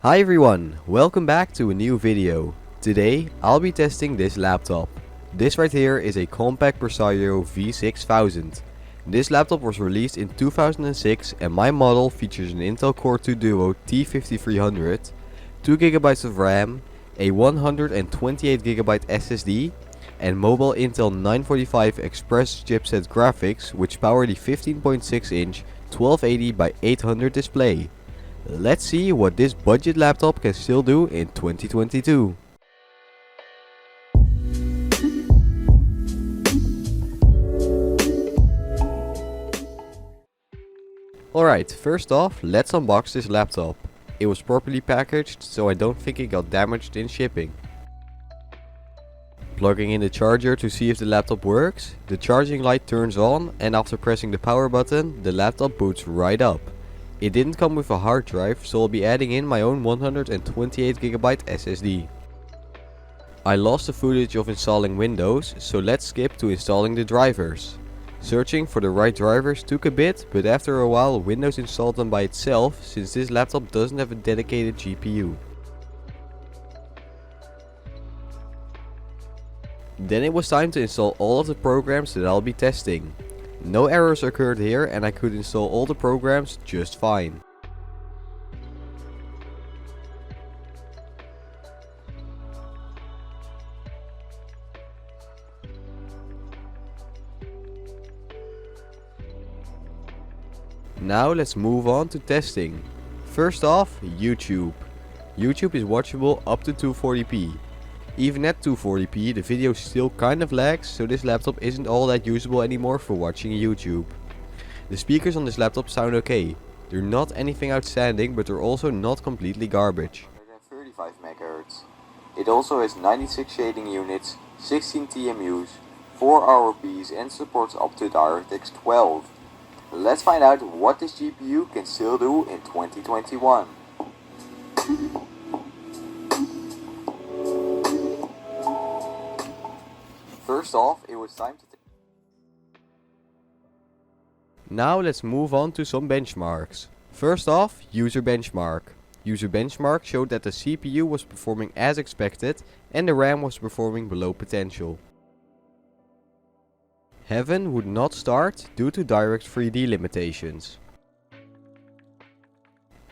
Hi everyone, welcome back to a new video. Today I'll be testing this laptop. This right here is a Compaq Presario V6000. This laptop was released in 2006 and my model features an Intel Core 2 Duo T5300, 2GB of RAM, a 128GB SSD, and mobile Intel 945 Express chipset graphics which power the 15.6 inch 1280 by 800 display. Let's see what this budget laptop can still do in 2022. Alright, first off, let's unbox this laptop. It was properly packaged, so I don't think it got damaged in shipping. Plugging in the charger to see if the laptop works, the charging light turns on and after pressing the power button, the laptop boots right up. It didn't come with a hard drive, so I'll be adding in my own 128GB SSD. I lost the footage of installing Windows, so let's skip to installing the drivers. Searching for the right drivers took a bit, but after a while Windows installed them by itself since this laptop doesn't have a dedicated GPU. Then it was time to install all of the programs that I'll be testing. No errors occurred here and I could install all the programs just fine. Now let's move on to testing. First off, YouTube. YouTube is watchable up to 240p. Even at 240p, the video still kind of lags, so this laptop isn't all that usable anymore for watching YouTube. The speakers on this laptop sound okay. They're not anything outstanding, but they're also not completely garbage. 35 MHz. It also has 96 shading units, 16 TMUs, 4 ROPs and supports up to DirectX 12. Let's find out what this GPU can still do in 2021. First off, it was time to Now let's move on to some benchmarks. First off, Userbenchmark. Userbenchmark showed that the CPU was performing as expected and the RAM was performing below potential. Heaven would not start due to direct 3D limitations.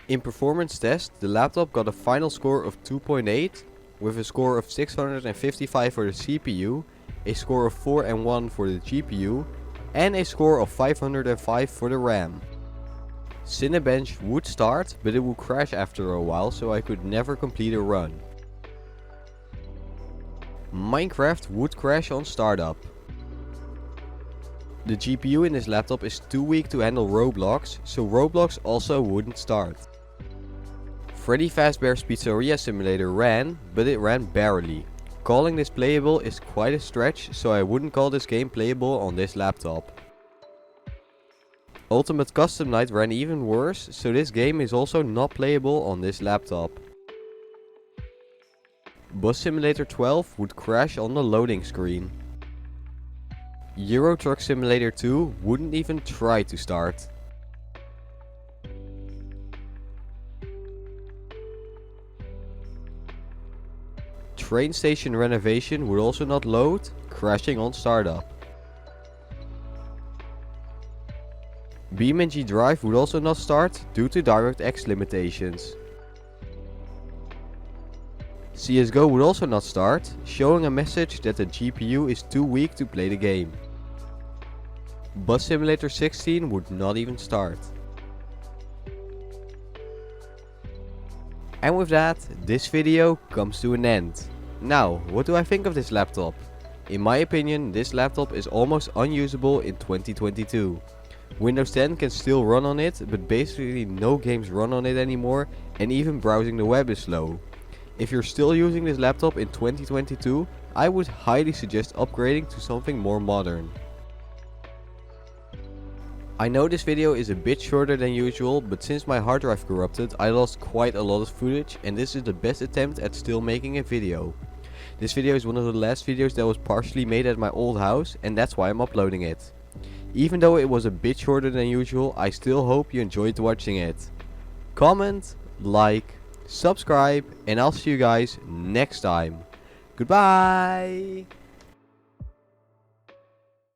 In Performancetest, the laptop got a final score of 2.8 with a score of 655 for the CPU, a score of 4 and 1 for the GPU, and a score of 505 for the RAM. Cinebench would start, but it would crash after a while, so I could never complete a run. Minecraft would crash on startup. The GPU in this laptop is too weak to handle Roblox, so Roblox also wouldn't start. Freddy Fazbears Pizzaria simulator ran, but it ran barely. Calling this playable is quite a stretch, so I wouldn't call this game playable on this laptop. Ultimate Custom Night ran even worse, so this game is also not playable on this laptop. Bus Simulator 12 would crash on the loading screen. Euro Truck Simulator 2 wouldn't even try to start. Train Station Renovation would also not load, crashing on startup. BeamNG Drive would also not start due to DirectX limitations. CSGO would also not start, showing a message that the GPU is too weak to play the game. Bus Simulator 16 would not even start. And with that, this video comes to an end. Now, what do I think of this laptop? In my opinion, this laptop is almost unusable in 2022. Windows 10 can still run on it, but basically no games run on it anymore and even browsing the web is slow. If you're still using this laptop in 2022, I would highly suggest upgrading to something more modern. I know this video is a bit shorter than usual, but since my hard drive corrupted, I lost quite a lot of footage and this is the best attempt at still making a video. This video is one of the last videos that was partially made at my old house and that's why I'm uploading it. Even though it was a bit shorter than usual, I still hope you enjoyed watching it. Comment, like, subscribe, and I'll see you guys next time. Goodbye!